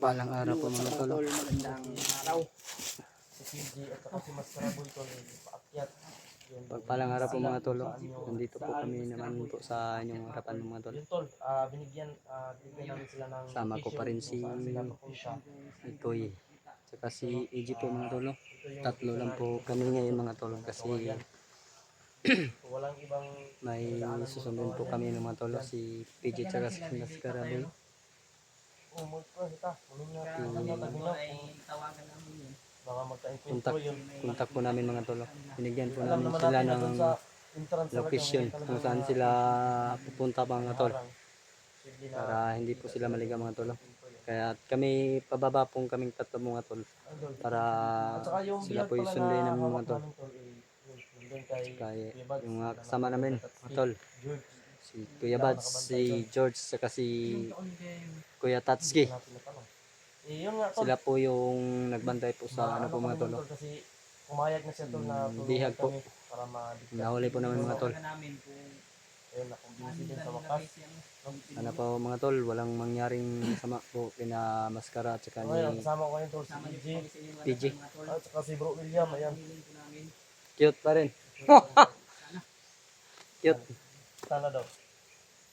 Pagpalang araw po mga tol. Magandang araw. Si PG at saka si Mas Karaboy tol ay paakyat. Pagpalang araw po mga tol. Nandito po kami naman po sa inyong harapan mga tol. Yun tol, binigyan namin sila ng Sama ko pa rin si kung saan sila papunta. Itoy. Tsaka si EG po mga tol. Tatlo lang po kami ngayon mga tol. Kasi So, walang ibang may susundin po kami ng mga tol. Si PG tsaka si Mas Karaboy. umul pa kita. Tawagan namin yun. Baka magka-encuentro yun. Kontak po namin mga tol. Binigyan po Alam namin naman sila natin na ng dun sa entrance talaga, location may kung saan sila pupunta mga tol. parang posible na Para hindi po sila maligaw mga tol. Kaya kami pababa pong kaming tatlo mga tol. andun. Para At saka yung sila biyag po yung pala sunduin na namin mga hawak tol. namin tol, yun, nandun kay Kaya Kuya Bads, yung sila kasama namin mga tol. George. Si Kuya Bads, si George, saka si Kuya Tatsuki. Hanapin na tanong. Yun nga tol. Sila po yung nagbantay po sa ano po mga tol. Kasi pumayag na siya tol na tulungan Bihag po. kami para ma-discuss. Nahuli po namin mga tol. Tawagan namin kung Ayun na, kung busy din sa wakas. Ano po mga tol, walang mangyaring sama po kina Maskara at saka Ngayon, ni kasama ko yun tol, si sama niyo PG. po kami sa inyong PG. harapan, mga tol. At saka si Bro William, ayan. Hiniling po namin. Cute pa rin. Cute. Sana daw.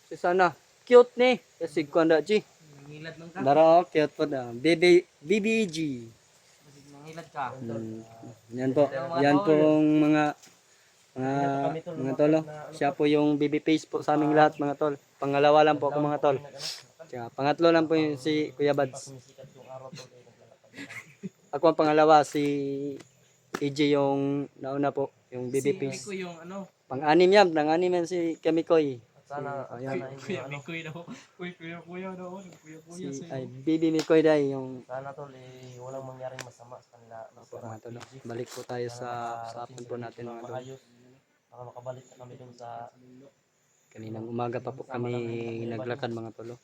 Si sana. Cute ni. Kasi kuanda G. Mangilad man ka. Daro, cute po na. BBG. Basig mangilad ka. Yan po. Yan pong mga tol. Oh. Siya po yung baby face po sa aming lahat mga tol. Pangalawa lang po ako mga tol. Tsaka pangatlo lang po yung si Kuya Bads. Sumisikat yung araw tol, eh, naglalakad na. Ako ang pangalawa si EJ yung nauna po. Yung baby Si face. Mikoy yung ano. Pang-anim yan. Pang-anim yan si Kamikoy. At sana, Ayan. sana hindi ano. Mikoy daw. Kuya daw. Kuya Si ay baby Mikoy dahil yung Sana tol, eh, walang mangyaring masama sa kanila. po mga tol. Balik po tayo sa usapan po natin mga tol. Maayos. Baka makabalik na kami dun sa Kaninang umaga pa po kami naglakad mga tol.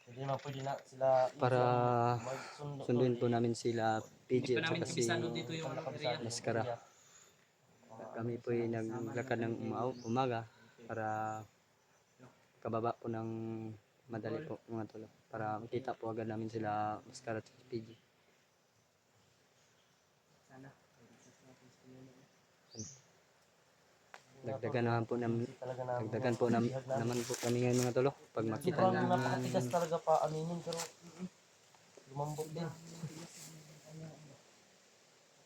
hindi naman pwede na sila Para magsundo. sunduin po namin sila PJ at saka si kabisado dito yung area. Maskara. Kami po ay naglakad ng umaga para kababa po ng madali po mga tol. Para makita po agad namin sila Maskara at si PJ. Sana. Dagdagan naman po namin Talaga na dagdagan po naman po kami ngayon mga tol. Pag makita sobrang na napakatigas talaga pa aminin pero lumambot din.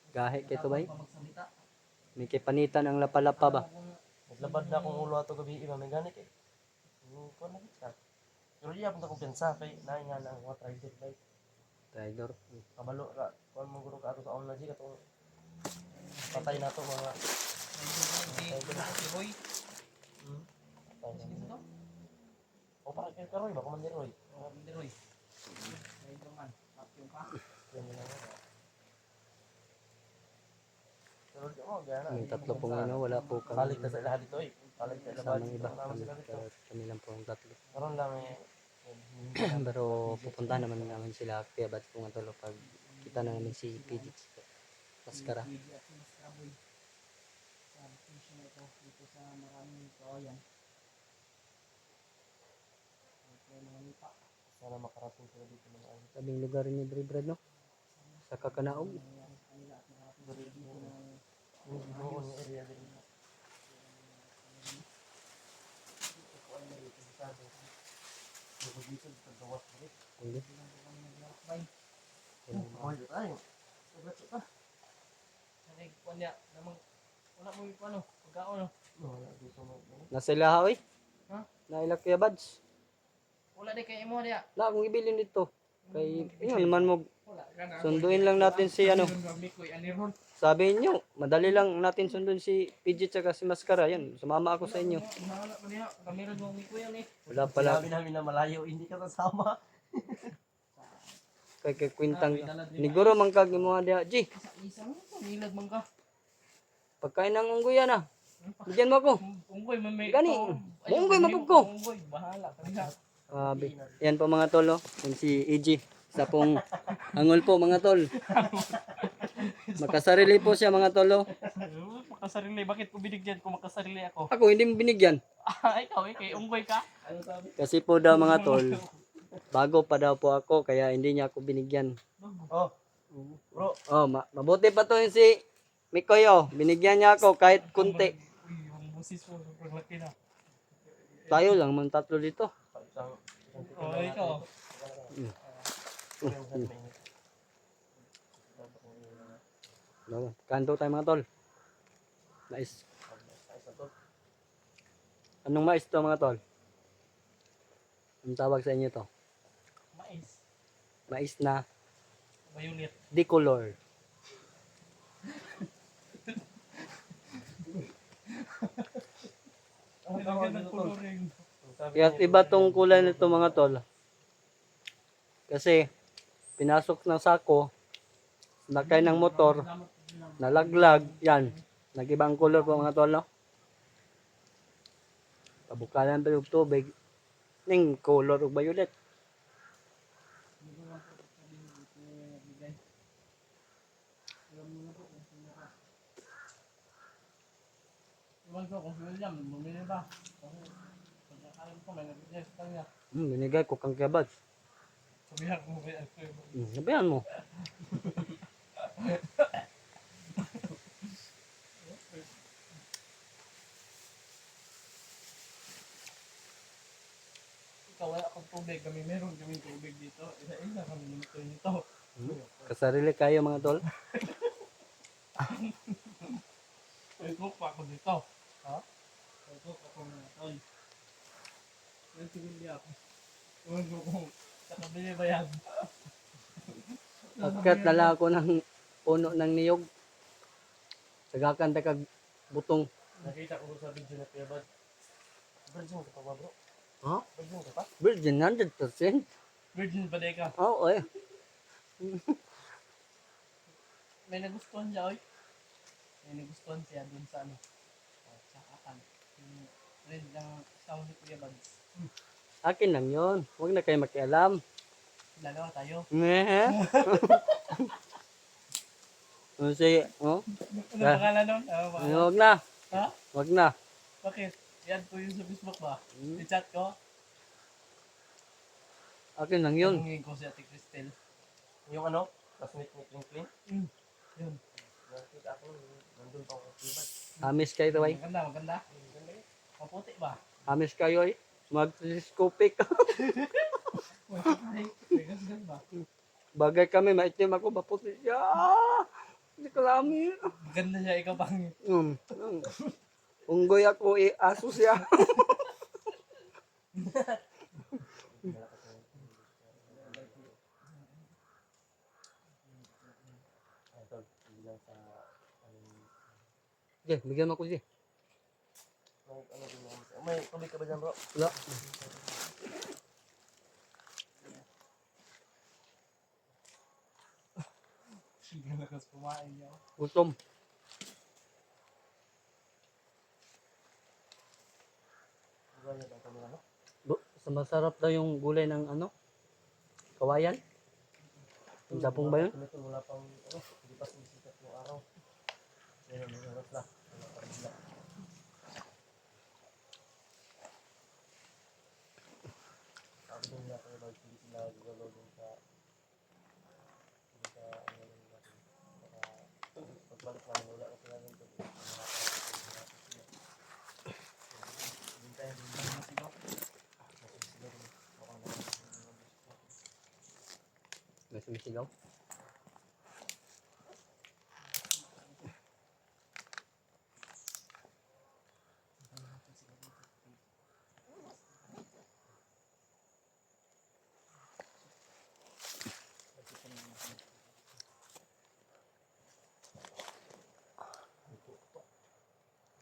gahe kito ba? May kipanitan ang lapalapa ba? Naglabad na akong ulo ato gabi iba may ganit eh. Ko na kita. Pero iya pun akong pensa kay naay nga na ang trigger light. Traidor. Kabalo ra kon mo guro ka ato sa online siya katong patay na to mga Si Roy. patay na. O pa kay karoy ba kuman ni Roy. Si Roy. Ito man. Yung ka. Yan na lang. Pero di mo gana. May tatlo po ngayon, wala po Balik kami na sa lahat dito eh. Balik sa sa lahat mga iba. naman sila dito. Kami lang po ang tatlo. Karon lang eh. Pero pupunta naman namin sila kaya ba't po nga tolo pag kita na namin si PJ Maskara. Dito sa maraming kawayan. Sana makarating sila dito ng ayos. Sabing lugar ni Brad no? Sa Kakanaog. Doon yung area din. Hindi. Sanig ko niya namang wala mo yung ano, pagkaon no. Nasa ilaha oy. Ha? Nailak kaya bads. Wala di kay imo diya. Na akong ibilin dito. Kay yun naman mo Wala kana. sunduin lang natin si ano. Mikoy aniron. Sabi niyo, madali lang natin sundun si PJ tsaka si Maskara. Yan, sumama ako sa inyo. Wala pa niya. Kamiron mo Mikoy yan eh. Wala pala Sinabi namin na malayo, hindi ka kasama. kay kwintang niguro man kag imo dia G. Isang nilad man ka. Pagkain ng unggoy yan ah. Bigyan mo ako. Unggoy man may. Gani. Unggoy mapug ko. Unggoy bahala kanina. Yan po mga tol, oh. Yan si EG. Isa pong angol po mga tol. Makasarili po siya mga tol. Oh. Makasarili, bakit ko binigyan kung makasarili ako? Ako hindi mo binigyan. Ikaw eh, kay unggoy ka. Kasi po daw mga tol, Bago pa daw po ako, kaya hindi niya ako binigyan. Oh, bro. Oh, mabuti pa to yung si Mikoy, oh. Binigyan niya ako kahit kunti. Uy, yung busis mo, sobrang laki na. Tayo lang, mang tatlo dito. Isang tikim Oh, lang ikaw. natin. Kanto tayo mga tol. Mais. Anong mais to mga tol? Anong tawag sa inyo to? Mais. Mais na Violet. decolor. Ang lagyan ng coloring. Kaya iba tong kulay nito mga tol. Kasi pinasok ng sako, nakay ng motor, nalaglag, yan. Nag-ibang color po mga tol, no? Pabukalan pa yung tubig, ning color o violet. Iwan ko kung sino yan, bumili ba? Kasi pagkakain ko, may nabigay sa kanya. Binigay ko kang kebab. Sabihan ko kay Alfred. Sabihan mo. Ikaw, wala akong tubig. Kami meron kaming tubig dito. Isa-isa kami minuto nito. Kasarili kayo mga tol. May cook pa ako dito. Ha? May cook ako na tol. May tubig ako. Iwan ko kung sa kabili ba yan. Akyat na lang ako ng puno ng niyog. Sagakan ta kag butong. Nakita ko sa video na Kuya Bad. Virgin ka pa ba, bro? Ha? Virgin ka pa? Virgin 100%. Virgin pa ka. Oo, eh. May nagustuhan siya, oy. May nagustuhan siya dun sa ano. Sa kakan. Yung red ng sound ni Kuya Bags. Akin lang yon. Huwag na kayo makialam. Dalawa tayo. Ngehe. Kasi, oh, Ano pangalan nun? Ano pangalan? huwag na. Ha? Huwag na. Bakit? Yan po yung sa Facebook ba? I-chat ko. Akin lang yun. Tanungin ko si Ate Cristel. Yung ano? Classmate ni Clean Clean? Yun. Nakita ko, nandun pa ako sa Kuya Bad. Amis kayo to, ay. Maganda, maganda. Maputi ba? Amis kayo, ay. Mag-telescopic. Ay, gas ba? Bagay kami, maitim ako, maputi siya. Hindi ko lami. Maganda siya, ikaw pangit. Unggoy ako, aso siya. Ay, tol, bilang sa, Sige, bigyan mo ko siya. may tubig ka ba dyan, bro? Wala. Sige, lakas kumain niya. Gutom. Gaya ba kami ano? Masarap daw yung gulay ng ano? Kawayan? Yung sapong ba yun? Ito, wala pang, ano, hindi pa sumisikat yung araw. Ngayon, may oras na. Wala pa rin sila. Sabi din nila kayo, hindi sila gagalaw dun sa, ano yun natin. Baka, pagbalik namin, wala na sila dun. Hintay, hintay na sila. Sila rin. Mukhang May sumisigaw.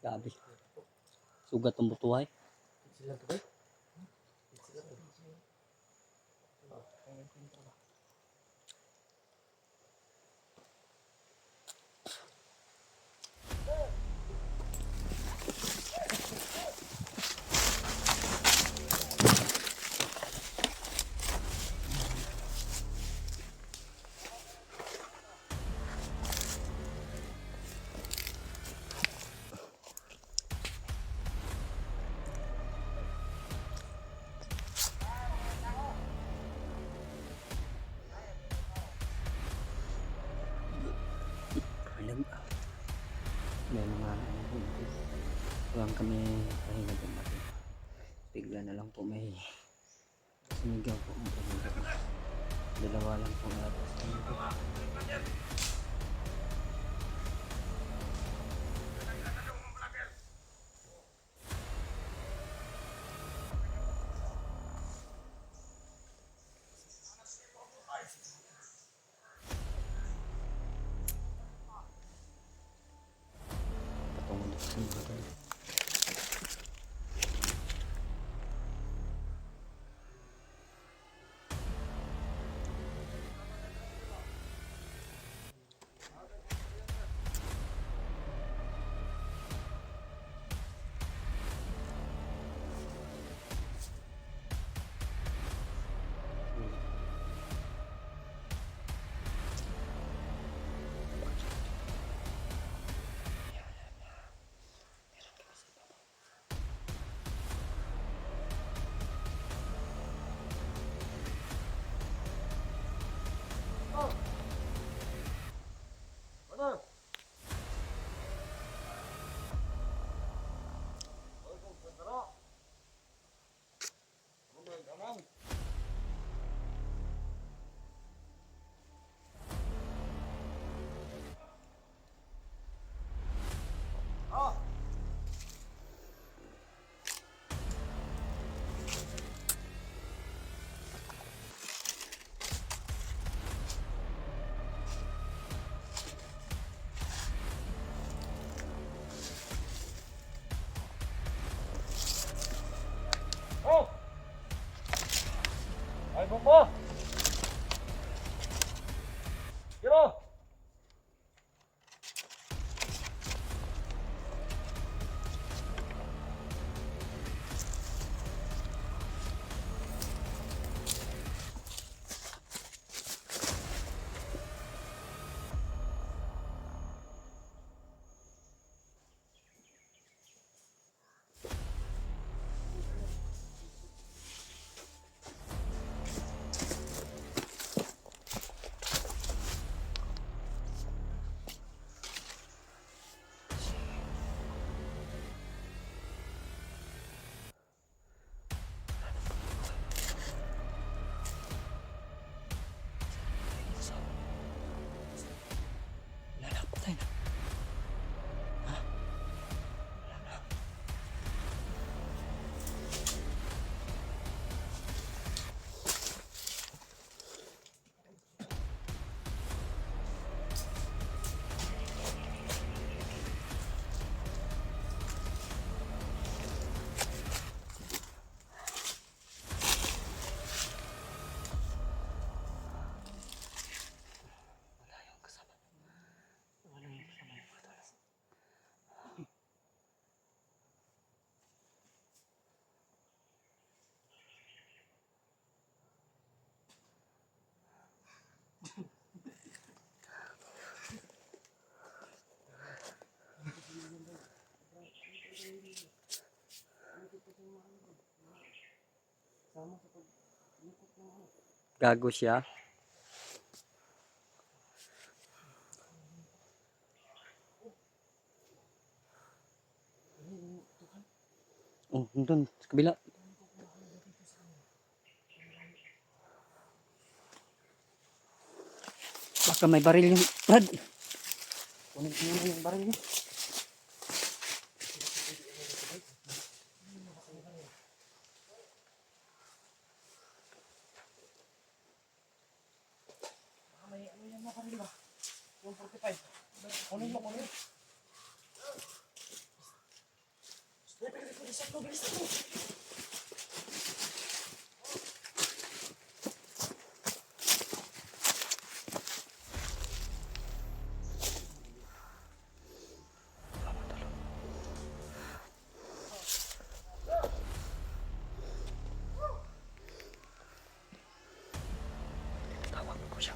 Grabe. Sugat ang butuhay. sila to ba? lang kami pahinga dumating. Bigla na lang po may sinigaw po. Dalawa lang po nga po. Patungo dito sa mga. Oh! Ay, bumbo! Kiro! Patay na. Gago siya. Oh, nandun, sa kabila. Baka may baril yung Brad. Kunin ko naman yung baril niya. May ano yan mga kanila ba? 145. Kunin mo, kunin. Bilis ako, bilis ako. Tawag ko siya.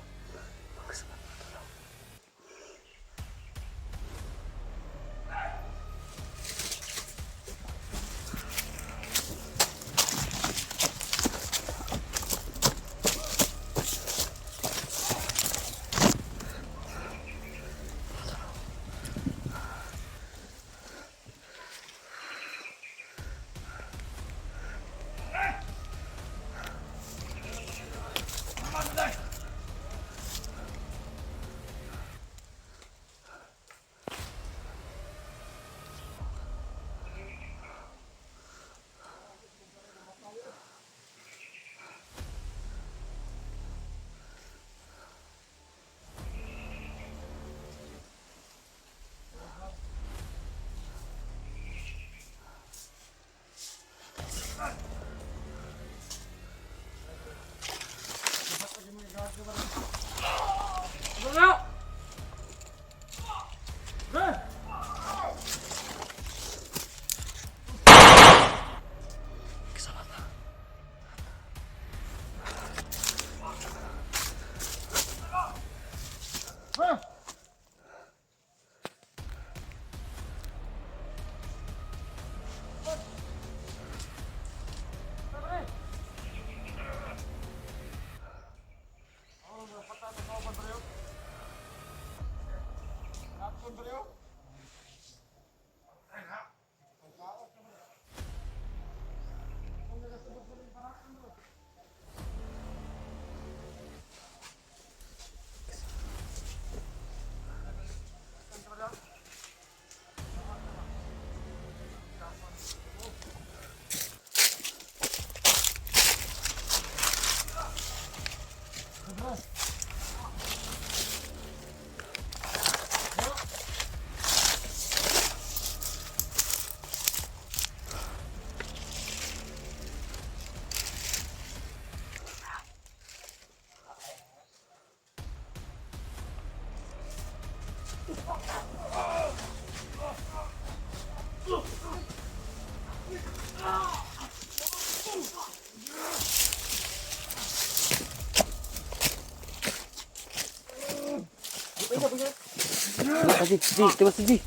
Ji, Ji, tiwas si Ji.